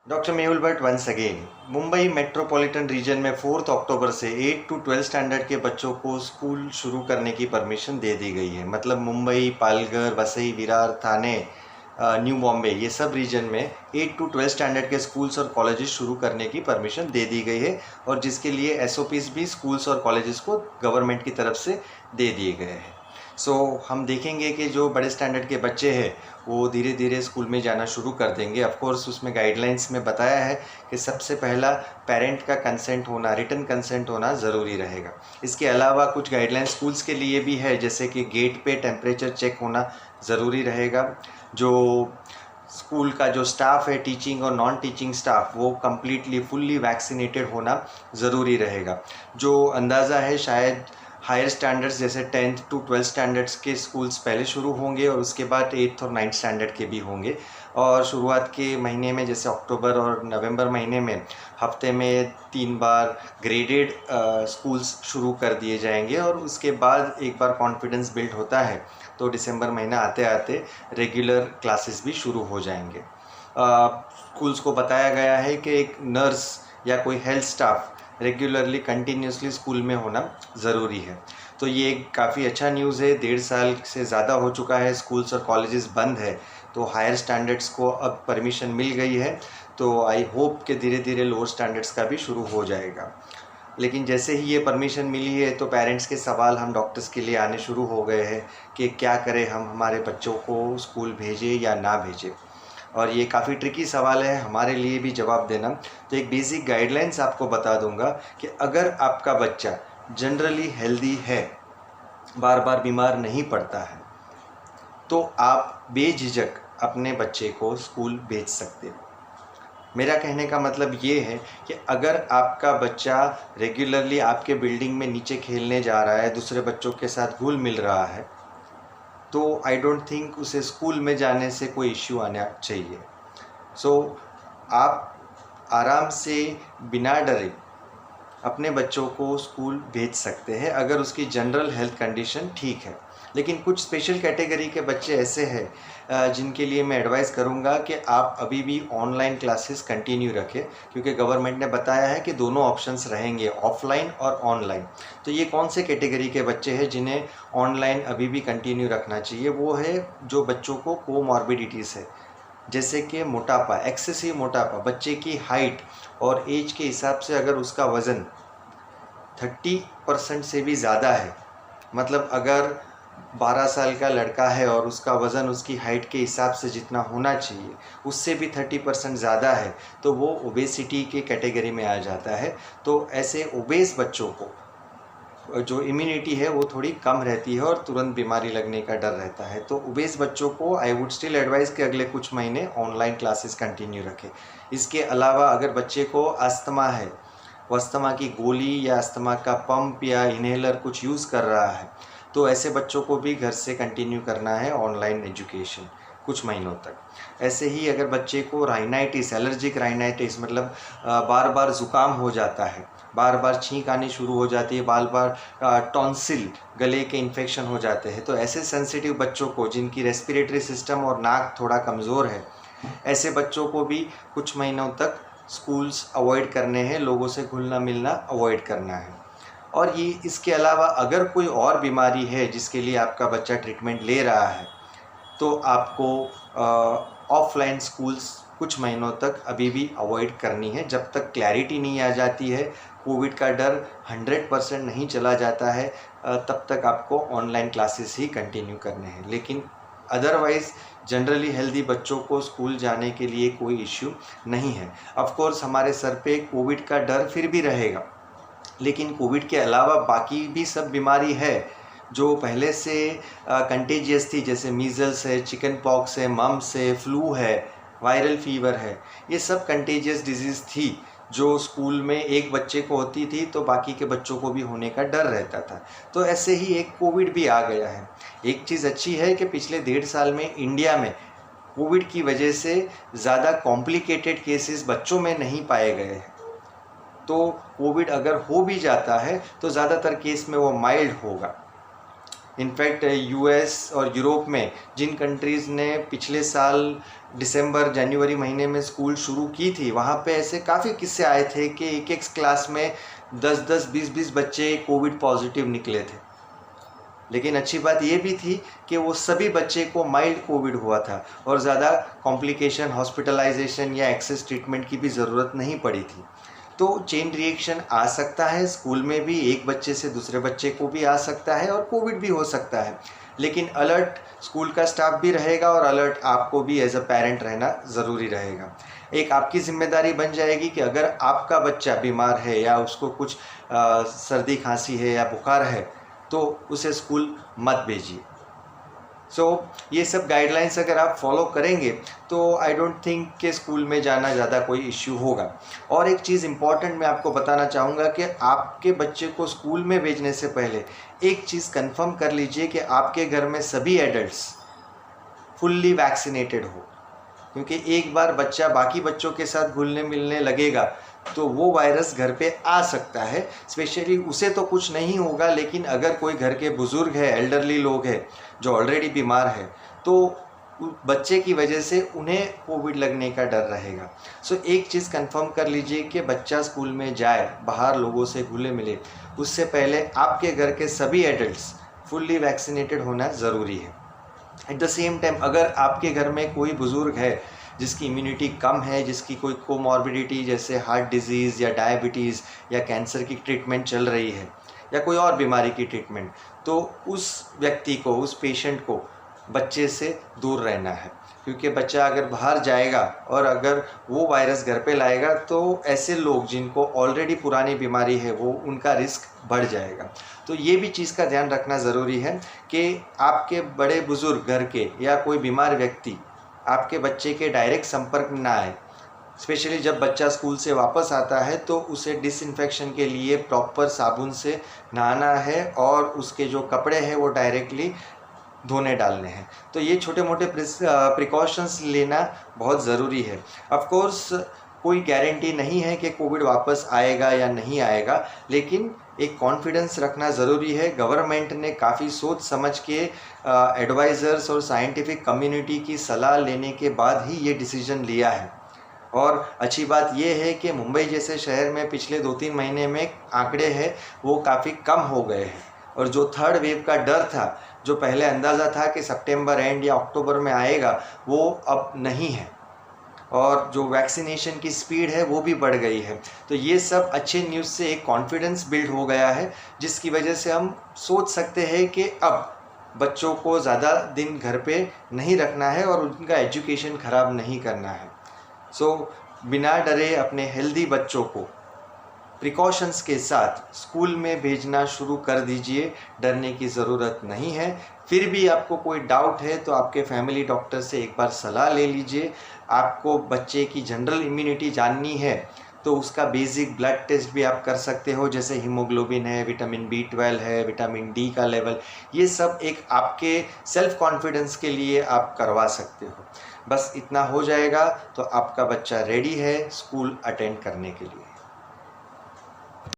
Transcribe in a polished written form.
Doctor Mehul Bhatt once again. Mumbai metropolitan region में 4 अक्टूबर से 8 to 12 standard के बच्चों को स्कूल शुरू करने की परमिशन दे दी गई है। मतलब मुंबई, पालघर, वसई, विरार, थाने, न्यू बॉम्बे, ये सब रीजन में 8 टू 12 स्टैंडर्ड के स्कूल्स और कॉलेजेस शुरू करने की परमिशन दे दी गई है और जिसके लिए एसओपीज भी स्कूल्स और कॉलेजेस को गवर्नमेंट की तरफ से दे दिए गए हैं। हम देखेंगे कि जो बड़े स्टैंडर्ड के बच्चे हैं वो धीरे धीरे स्कूल में जाना शुरू कर देंगे। ऑफ कोर्स उसमें गाइडलाइंस में बताया है कि सबसे पहला पेरेंट का कंसेंट होना, रिटन कंसेंट होना ज़रूरी रहेगा। इसके अलावा कुछ गाइडलाइंस स्कूल्स के लिए भी है, जैसे कि गेट पे टेम्परेचर चेक होना ज़रूरी रहेगा। जो स्कूल का जो स्टाफ है, टीचिंग और नॉन टीचिंग स्टाफ, वो कम्प्लीटली फुल्ली वैक्सीनेटेड होना ज़रूरी रहेगा। जो अंदाज़ा है शायद हायर स्टैंडर्ड्स जैसे 10th टू 12 स्टैंडर्ड्स के स्कूल्स पहले शुरू होंगे और उसके बाद 8th और 9th स्टैंडर्ड के भी होंगे। और शुरुआत के महीने में जैसे अक्टूबर और नवंबर महीने में हफ्ते में 3 बार ग्रेडेड स्कूल्स शुरू कर दिए जाएंगे और उसके बाद एक बार कॉन्फिडेंस बिल्ड होता है तो दिसंबर महीना आते आते रेगुलर क्लासेस भी शुरू हो जाएंगे। स्कूल्स को बताया गया है कि एक नर्स या कोई health staff regularly continuously school में होना ज़रूरी है। तो ये काफ़ी अच्छा न्यूज़ है। 1.5 साल से ज़्यादा हो चुका है स्कूल्स और कॉलेजेस बंद है, तो हायर स्टैंडर्ड्स को अब परमिशन मिल गई है। तो आई होप कि धीरे धीरे लोअर स्टैंडर्ड्स का भी शुरू हो जाएगा। लेकिन जैसे ही ये परमिशन मिली है तो पेरेंट्स के सवाल हम डॉक्टर्स के लिए आने शुरू हो गए हैं कि क्या करें, हम हमारे बच्चों को स्कूल भेजें या ना भेजें। और ये काफ़ी ट्रिकी सवाल है हमारे लिए भी जवाब देना। तो एक बेसिक गाइडलाइंस आपको बता दूंगा कि अगर आपका बच्चा जनरली हेल्दी है, बार बार बीमार नहीं पड़ता है, तो आप बेझिझक अपने बच्चे को स्कूल भेज सकते हो। मेरा कहने का मतलब ये है कि अगर आपका बच्चा रेगुलरली आपके बिल्डिंग में नीचे खेलने जा रहा है, दूसरे बच्चों के साथ घुल मिल रहा है, तो आई डोंट थिंक उसे स्कूल में जाने से कोई इश्यू आना चाहिए। आप आराम से बिना डरे अपने बच्चों को स्कूल भेज सकते हैं अगर उसकी जनरल हेल्थ कंडीशन ठीक है। लेकिन कुछ स्पेशल कैटेगरी के बच्चे ऐसे हैं जिनके लिए मैं एडवाइस करूंगा कि आप अभी भी ऑनलाइन क्लासेस कंटिन्यू रखें, क्योंकि गवर्नमेंट ने बताया है कि दोनों ऑप्शंस रहेंगे, ऑफलाइन और ऑनलाइन। तो ये कौन से कैटेगरी के बच्चे हैं जिन्हें ऑनलाइन अभी भी कंटिन्यू रखना चाहिए? वो है जो बच्चों को कोमॉर्बिडिटीज़ है, जैसे कि मोटापा, एक्सेसिव मोटापा, बच्चे की हाइट और एज के हिसाब से अगर उसका वज़न 30% से भी ज़्यादा है, मतलब अगर 12 साल का लड़का है और उसका वज़न उसकी हाइट के हिसाब से जितना होना चाहिए उससे भी 30% ज़्यादा है, तो वो ओबेसिटी के कैटेगरी में आ जाता है। तो ऐसे ओबेस बच्चों को जो इम्यूनिटी है वो थोड़ी कम रहती है और तुरंत बीमारी लगने का डर रहता है। तो ओबेस बच्चों को आई वुड स्टिल एडवाइस कि अगले कुछ महीने ऑनलाइन क्लासेस कंटिन्यू रखें। इसके अलावा अगर बच्चे को अस्थमा है, वो अस्थमा की गोली या अस्थमा का पंप या इन्हेलर कुछ यूज़ कर रहा है, तो ऐसे बच्चों को भी घर से कंटिन्यू करना है ऑनलाइन एजुकेशन कुछ महीनों तक। ऐसे ही अगर बच्चे को राइनाइटिस, एलर्जिक राइनाइटिस, मतलब बार बार ज़ुकाम हो जाता है, बार बार छींक आनी शुरू हो जाती है, बार बार टॉन्सिल, गले के इन्फेक्शन हो जाते हैं, तो ऐसे सेंसिटिव बच्चों को जिनकी रेस्पिरेटरी सिस्टम और नाक थोड़ा कमज़ोर है, ऐसे बच्चों को भी कुछ महीनों तक स्कूल्स अवॉइड करने हैं, लोगों से घुलना मिलना अवॉइड करना है। और ये इसके अलावा अगर कोई और बीमारी है जिसके लिए आपका बच्चा ट्रीटमेंट ले रहा है, तो आपको ऑफलाइन स्कूल्स कुछ महीनों तक अभी भी अवॉइड करनी है, जब तक क्लैरिटी नहीं आ जाती है, कोविड का डर 100% नहीं चला जाता है, तब तक आपको ऑनलाइन क्लासेस ही कंटिन्यू करने हैं। लेकिन अदरवाइज़ जनरली हेल्दी बच्चों को स्कूल जाने के लिए कोई इश्यू नहीं है। ऑफ कोर्स हमारे सर पे कोविड का डर फिर भी रहेगा, लेकिन कोविड के अलावा बाकी भी सब बीमारी है जो पहले से कंटेजियस थी, जैसे मीज़ल्स है, चिकन पॉक्स है, मम्स है, फ्लू है, वायरल फीवर है। ये सब कंटेजियस डिजीज़ थी जो स्कूल में एक बच्चे को होती थी तो बाकी के बच्चों को भी होने का डर रहता था। तो ऐसे ही एक कोविड भी आ गया है। एक चीज़ अच्छी है कि पिछले 1.5 साल में इंडिया में कोविड की वजह से ज़्यादा कॉम्प्लिकेटेड केसेस बच्चों में नहीं पाए गए हैं। तो कोविड अगर हो भी जाता है तो ज़्यादातर केस में वो माइल्ड होगा। इनफैक्ट यूएस और यूरोप में जिन कंट्रीज़ ने पिछले साल दिसंबर जनवरी महीने में स्कूल शुरू की थी, वहाँ पे ऐसे काफ़ी किस्से आए थे कि एक एक क्लास में 10-10 20-20 बच्चे कोविड पॉजिटिव निकले थे। लेकिन अच्छी बात ये भी थी कि वो सभी बच्चे को माइल्ड कोविड हुआ था और ज़्यादा कॉम्प्लिकेशन, हॉस्पिटलाइजेशन या एक्सेस ट्रीटमेंट की भी ज़रूरत नहीं पड़ी थी। तो चेन रिएक्शन आ सकता है, स्कूल में भी एक बच्चे से दूसरे बच्चे को भी आ सकता है और कोविड भी हो सकता है। लेकिन अलर्ट स्कूल का स्टाफ भी रहेगा और अलर्ट आपको भी एज अ पेरेंट रहना ज़रूरी रहेगा। एक आपकी ज़िम्मेदारी बन जाएगी कि अगर आपका बच्चा बीमार है या उसको कुछ सर्दी खांसी है या बुखार है तो उसे स्कूल मत भेजिए। ये सब गाइडलाइंस अगर आप फॉलो करेंगे तो आई डोंट थिंक कि स्कूल में जाना ज़्यादा कोई इश्यू होगा। और एक चीज़ इम्पॉर्टेंट मैं आपको बताना चाहूँगा कि आपके बच्चे को स्कूल में भेजने से पहले एक चीज़ कंफर्म कर लीजिए कि आपके घर में सभी एडल्ट्स फुल्ली वैक्सीनेटेड हो, क्योंकि एक बार बच्चा बाकी बच्चों के साथ घुलने मिलने लगेगा तो वो वायरस घर पे आ सकता है। स्पेशली उसे तो कुछ नहीं होगा, लेकिन अगर कोई घर के बुज़ुर्ग है, एल्डरली लोग हैं जो ऑलरेडी बीमार है, तो बच्चे की वजह से उन्हें कोविड लगने का डर रहेगा। एक चीज़ कंफर्म कर लीजिए कि बच्चा स्कूल में जाए, बाहर लोगों से घुले मिले, उससे पहले आपके घर के सभी एडल्ट्स फुल्ली वैक्सीनेटेड होना ज़रूरी है। एट द सेम टाइम अगर आपके घर में कोई बुज़ुर्ग है जिसकी इम्यूनिटी कम है, जिसकी कोई कोमॉर्बिडिटी जैसे हार्ट डिजीज़ या डायबिटीज़ या कैंसर की ट्रीटमेंट चल रही है या कोई और बीमारी की ट्रीटमेंट, तो उस व्यक्ति को, उस पेशेंट को बच्चे से दूर रहना है। क्योंकि बच्चा अगर बाहर जाएगा और अगर वो वायरस घर पे लाएगा तो ऐसे लोग जिनको ऑलरेडी पुरानी बीमारी है वो उनका रिस्क बढ़ जाएगा। तो ये भी चीज़ का ध्यान रखना ज़रूरी है कि आपके बड़े बुज़ुर्ग घर के या कोई बीमार व्यक्ति आपके बच्चे के डायरेक्ट संपर्क में ना आए। स्पेशली जब बच्चा स्कूल से वापस आता है तो उसे डिसइंफेक्शन के लिए प्रॉपर साबुन से नहाना है और उसके जो कपड़े हैं वो डायरेक्टली धोने डालने हैं। तो ये छोटे मोटे प्रिकॉशंस लेना बहुत ज़रूरी है। ऑफ कोर्स कोई गारंटी नहीं है कि कोविड वापस आएगा या नहीं आएगा, लेकिन एक कॉन्फिडेंस रखना ज़रूरी है। गवर्नमेंट ने काफ़ी सोच समझ के एडवाइज़र्स और साइंटिफिक कम्युनिटी की सलाह लेने के बाद ही ये डिसीजन लिया है। और अच्छी बात यह है कि मुंबई जैसे शहर में पिछले 2-3 महीने में आंकड़े हैं वो काफ़ी कम हो गए हैं और जो थर्ड वेव का डर था, जो पहले अंदाज़ा था कि सितंबर एंड या अक्टूबर में आएगा, वो अब नहीं है और जो वैक्सीनेशन की स्पीड है वो भी बढ़ गई है। तो ये सब अच्छे न्यूज़ से एक कॉन्फिडेंस बिल्ड हो गया है, जिसकी वजह से हम सोच सकते हैं कि अब बच्चों को ज़्यादा दिन घर पे नहीं रखना है और उनका एजुकेशन ख़राब नहीं करना है। बिना डरे अपने हेल्दी बच्चों को प्रिकॉशंस के साथ स्कूल में भेजना शुरू कर दीजिए। डरने की ज़रूरत नहीं है। फिर भी आपको कोई डाउट है तो आपके फैमिली डॉक्टर से एक बार सलाह ले लीजिए। आपको बच्चे की जनरल इम्यूनिटी जाननी है तो उसका बेसिक ब्लड टेस्ट भी आप कर सकते हो, जैसे हीमोग्लोबिन है, विटामिन B12 है, विटामिन D का लेवल, ये सब एक आपके सेल्फ कॉन्फिडेंस के लिए आप करवा सकते हो। बस इतना हो जाएगा तो आपका बच्चा रेडी है स्कूल अटेंड करने के लिए।